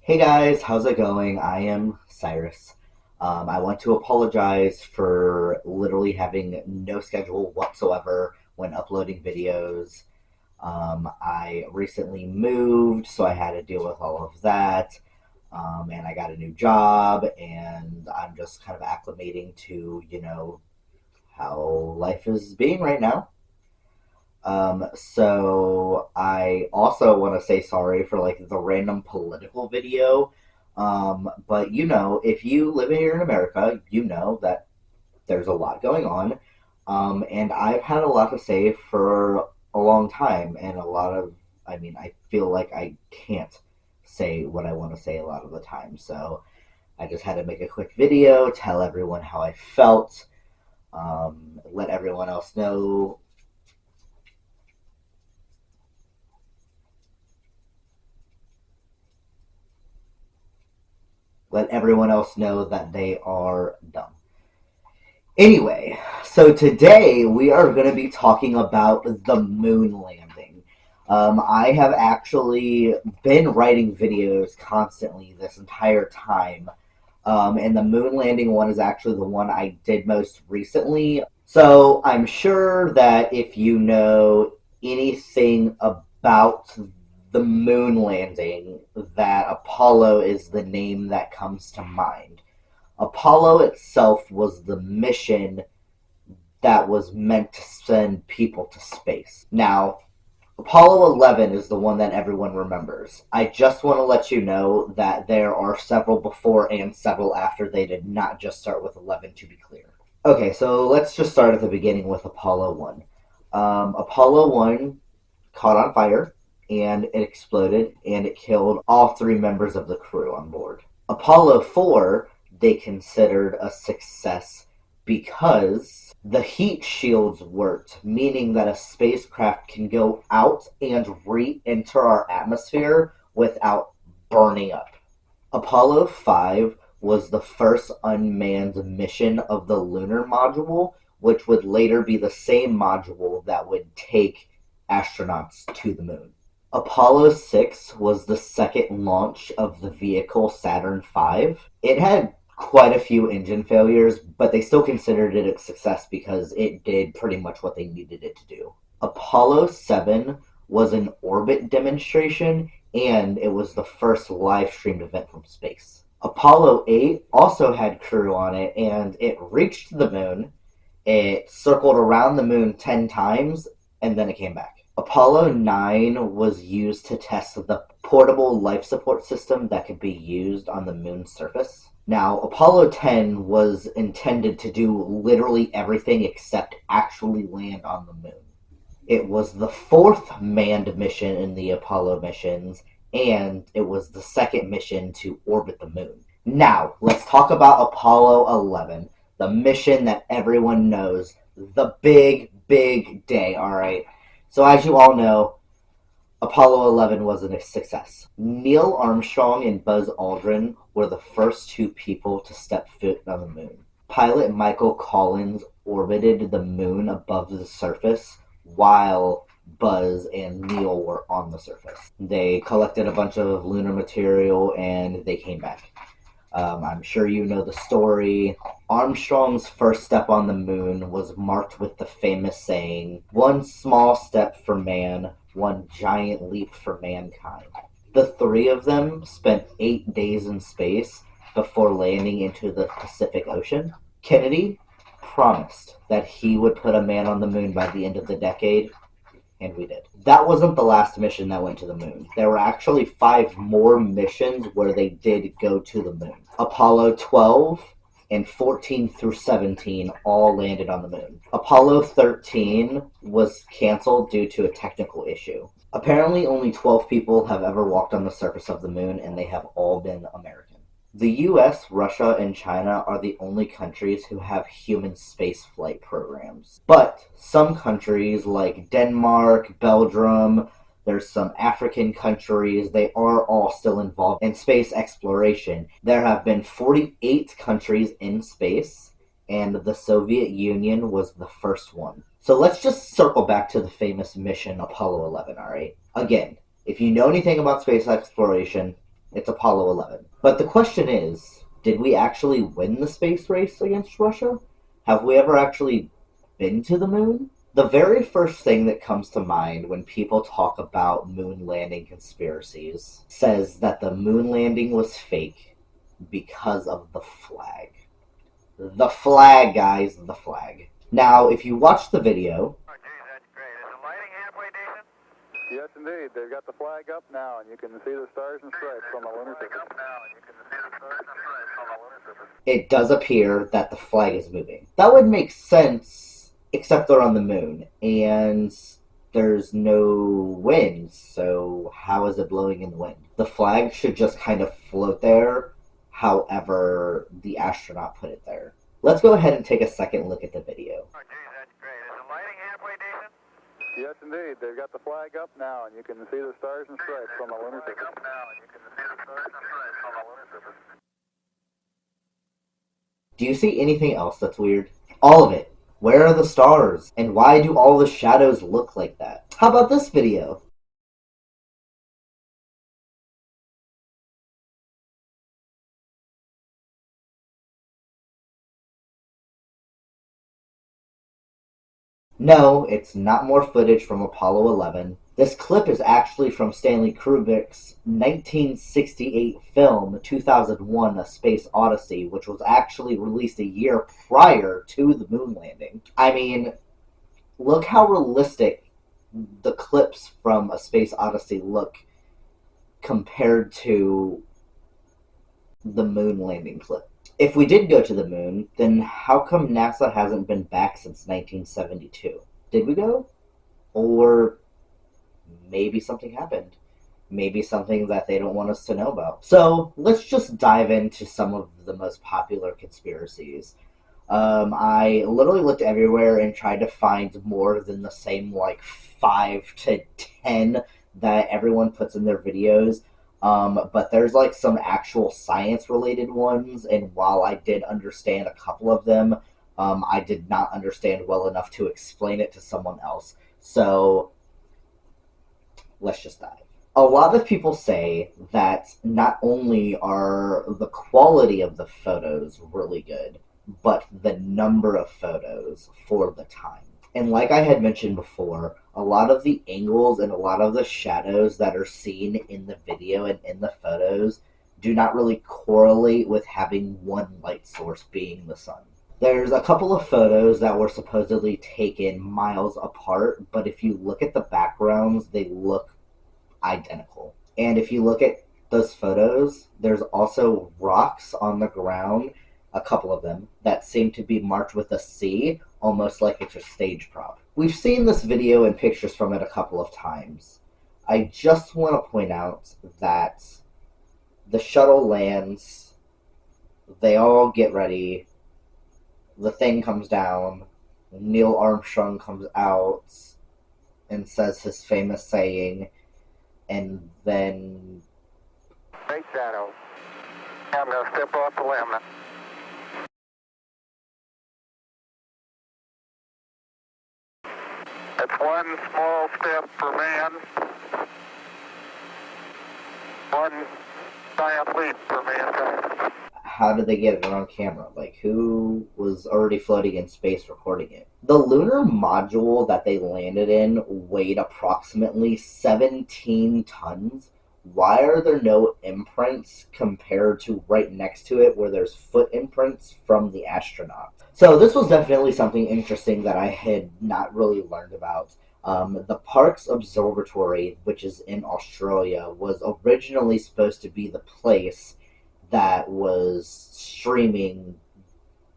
Hey guys, how's it going? I am Cyrus. I want to apologize for literally having no schedule whatsoever when uploading videos. I recently moved, so I had to deal with all of that. And I got a new job, and I'm just kind of acclimating to, how life is being right now. So I also want to say sorry for like the random political video. But if you live here in America, you know that there's a lot going on. And I've had a lot to say for a long time, and I feel like I can't say what I want to say a lot of the time. So I just had to make a quick video, tell everyone how I felt, let everyone else know that they are dumb. Anyway, so today we are going to be talking about the moon landing. I have actually been writing videos constantly this entire time, and the moon landing one is actually the one I did most recently. So I'm sure that if you know anything about the moon landing, that Apollo is the name that comes to mind. Apollo itself was the mission that was meant to send people to space. Now, Apollo 11 is the one that everyone remembers. I just want to let you know that there are several before and several after. They did not just start with 11, to be clear. Okay, so let's just start at the beginning with Apollo 1. Apollo 1 caught on fire and it exploded and it killed all three members of the crew on board. Apollo 4 they considered a success because the heat shields worked, meaning that a spacecraft can go out and re enter our atmosphere without burning up. Apollo 5 was the first unmanned mission of the lunar module, which would later be the same module that would take astronauts to the moon. Apollo 6 was the second launch of the vehicle Saturn V. It had quite a few engine failures, but they still considered it a success because it did pretty much what they needed it to do. Apollo 7 was an orbit demonstration, and it was the first live streamed event from space. Apollo 8 also had crew on it, and it reached the moon. It circled around the moon 10 times, and then it came back. Apollo 9 was used to test the portable life support system that could be used on the moon's surface. Now, Apollo 10 was intended to do literally everything except actually land on the moon. It was the fourth manned mission in the Apollo missions, and it was the second mission to orbit the moon. Now, let's talk about Apollo 11, the mission that everyone knows, the big, big day, alright? So, as you all know, Apollo 11 was a success. Neil Armstrong and Buzz Aldrin were the first two people to step foot on the moon. Pilot Michael Collins orbited the moon above the surface while Buzz and Neil were on the surface. They collected a bunch of lunar material and they came back. I'm sure you know the story. Armstrong's first step on the moon was marked with the famous saying, "One small step for man, one giant leap for mankind." The three of them spent 8 days in space before landing into the Pacific Ocean. Kennedy promised that he would put a man on the moon by the end of the decade, and we did. That wasn't the last mission that went to the moon. There were actually 5 more missions where they did go to the moon. Apollo 12 and 14 through 17 all landed on the moon. Apollo 13 was canceled due to a technical issue. Apparently, only 12 people have ever walked on the surface of the moon, and they have all been American. The US, Russia, and China are the only countries who have human spaceflight programs. But some countries like Denmark, Belgium, there's some African countries, they are all still involved in space exploration. There have been 48 countries in space, and the Soviet Union was the first one. So let's just circle back to the famous mission Apollo 11, alright? Again, if you know anything about space exploration, It's Apollo 11. But the question is, did we actually win the space race against Russia? Have we ever actually been to the moon? The very first thing that comes to mind when people talk about moon landing conspiracies says that the moon landing was fake because of the flag. The flag, guys, the flag. Now, if you watch the video, Oh, geez, that's great. Is the lighting halfway decent? Yes, indeed. They've got the flag up now, and you can see the stars and stripes on the lunar surface. it does appear that the flag is moving. That would make sense, except they're on the moon, and there's no wind, so how is it blowing in the wind? The flag should just kind of float there, however the astronaut put it there. Let's go ahead and take a second look at the video. Oh, geez, that's great. Is the lighting halfway decent? Yes, indeed. They've got the flag up now, and you can see the stars and stripes on the lunar surface. Do you see anything else that's weird? All of it. Where are the stars? And why do all the shadows look like that? How about this video? No, it's not more footage from Apollo 11. This clip is actually from Stanley Kubrick's 1968 film 2001: A Space Odyssey, which was actually released a year prior to the moon landing. I mean, look how realistic the clips from A Space Odyssey look compared to the moon landing clip. If we did go to the moon, then how come NASA hasn't been back since 1972? Did we go? Or maybe something happened. Maybe something that they don't want us to know about. So let's just dive into some of the most popular conspiracies. I literally looked everywhere and tried to find more than the same like 5 to 10 that everyone puts in their videos. But there's like some actual science related ones, and while I did understand a couple of them, I did not understand well enough to explain it to someone else. So let's just dive. A lot of people say that not only are the quality of the photos really good, but the number of photos for the time. And like I had mentioned before, a lot of the angles and a lot of the shadows that are seen in the video and in the photos do not really correlate with having one light source being the sun. There's a couple of photos that were supposedly taken miles apart, but if you look at the backgrounds, they look identical. And if you look at those photos, there's also rocks on the ground, a couple of them, that seem to be marked with a C, almost like it's a stage prop. We've seen this video and pictures from it a couple of times. I just want to point out that the shuttle lands, they all get ready, the thing comes down, Neil Armstrong comes out and says his famous saying, and then... Big shadow. I'm going to step off the limb. It's one small step for man, one giant leap for mankind. How did they get it on camera? Like, who was already floating in space recording it? The lunar module that they landed in weighed approximately 17 tons. Why are there no imprints compared to right next to it where there's foot imprints from the astronaut? So this was definitely something interesting that I had not really learned about. The Parkes Observatory, which is in Australia, was originally supposed to be the place that was streaming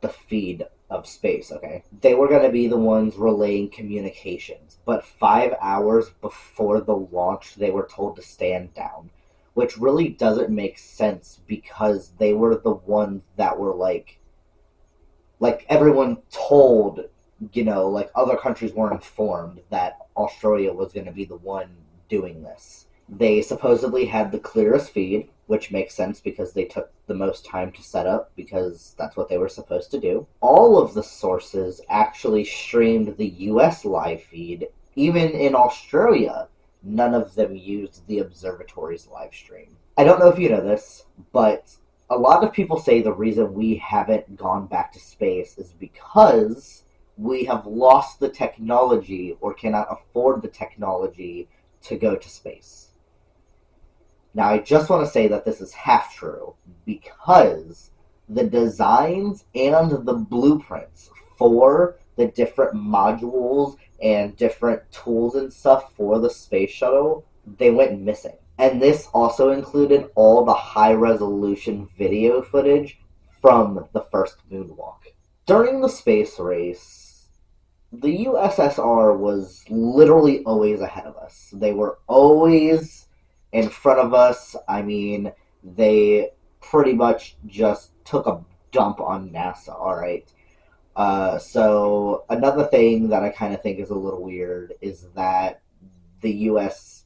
the feed of space, okay? They were going to be the ones relaying communications, but 5 hours before the launch, they were told to stand down, which really doesn't make sense because they were the ones that were like everyone told, like other countries were informed that Australia was going to be the one doing this. They supposedly had the clearest feed, which makes sense because they took the most time to set up because that's what they were supposed to do. All of the sources actually streamed the US live feed. Even in Australia, none of them used the observatory's live stream. I don't know if you know this, but a lot of people say the reason we haven't gone back to space is because we have lost the technology or cannot afford the technology to go to space. Now, I just want to say that this is half true because the designs and the blueprints for the different modules and different tools and stuff for the space shuttle, they went missing. And this also included all the high resolution video footage from the first moonwalk. During the space race, the USSR was literally always ahead of us. They were always in front of us. I mean, they pretty much just took a dump on NASA, alright? So, another thing that I kind of think is a little weird is that the US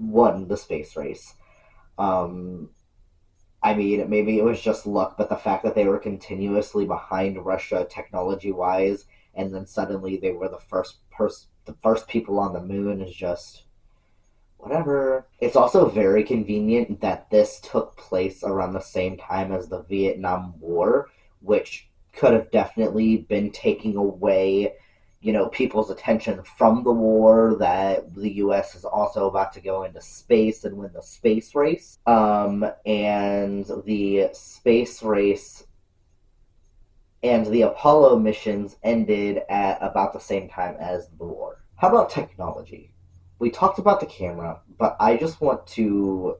won the space race. Um, I mean, maybe it was just luck, but the fact that they were continuously behind Russia technology wise, and then suddenly they were the first people on the moon is just whatever. It's also very convenient that this took place around the same time as the Vietnam War, which could have definitely been taking away, people's attention from the war, that the US is also about to go into space and win the space race. And the space race and the Apollo missions ended at about the same time as the war. How about technology? We talked about the camera, but I just want to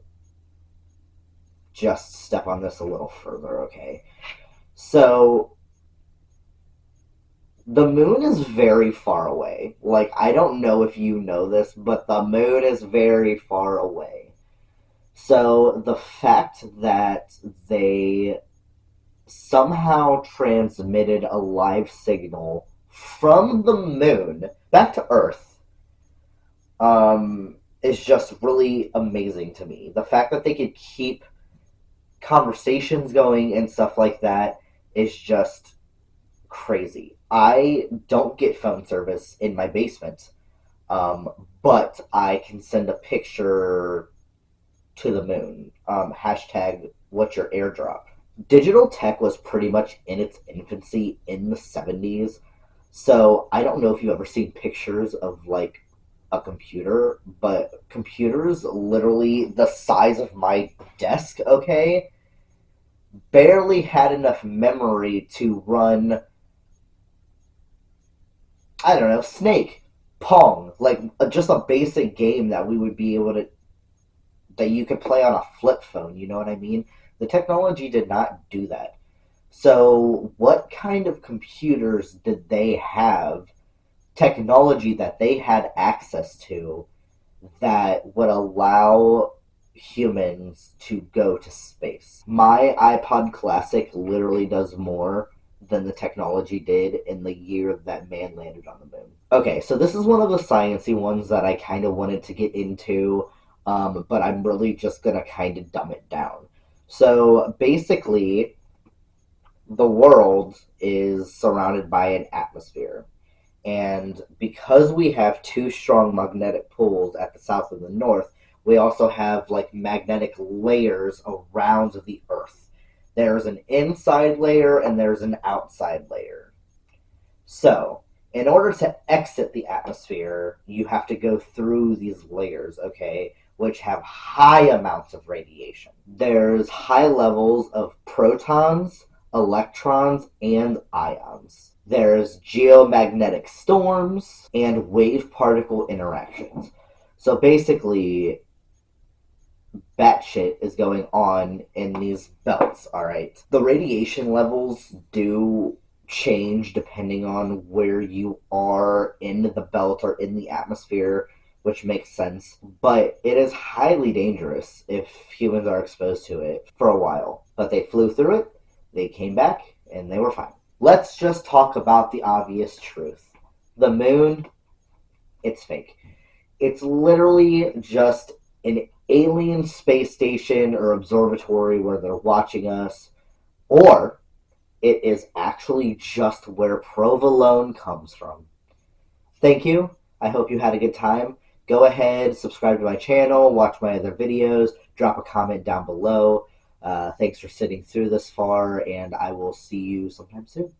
just step on this a little further, okay? So, the moon is very far away. Like, I don't know if you know this, but the moon is very far away. So, the fact that they somehow transmitted a live signal from the moon back to Earth is just really amazing to me. The fact that they could keep conversations going and stuff like that is just crazy. I don't get phone service in my basement, but I can send a picture to the moon. Hashtag what's your airdrop. Digital tech was pretty much in its infancy in the 70s, so I don't know if you've ever seen pictures of like a computer, but computers literally the size of my desk, okay, barely had enough memory to run, I don't know, Snake, Pong, like just a basic game that we would be able to, that you could play on a flip phone, you know what I mean? The technology did not do that. So, what kind of computers did they have, technology that they had access to, that would allow humans to go to space? My iPod Classic literally does more than the technology did in the year that man landed on the moon. Okay, so this is one of the sciencey ones that I kind of wanted to get into, but I'm really just gonna kind of dumb it down. So basically, the world is surrounded by an atmosphere. And because we have two strong magnetic poles at the south and the north, we also have like magnetic layers around the Earth. There's an inside layer and there's an outside layer. So, in order to exit the atmosphere, you have to go through these layers, okay, which have high amounts of radiation. There's high levels of protons, electrons, and ions. There's geomagnetic storms and wave particle interactions. So basically, batshit is going on in these belts, alright? The radiation levels do change depending on where you are in the belt or in the atmosphere, which makes sense. But it is highly dangerous if humans are exposed to it for a while. But they flew through it, they came back, and they were fine. Let's just talk about the obvious truth. The moon, it's fake. It's literally just an alien space station or observatory where they're watching us, or it is actually just where provolone comes from. Thank you. I hope you had a good time. go ahead, subscribe to my channel, watch my other videos, drop a comment down below. Thanks for sitting through this far, and I will see you sometime soon.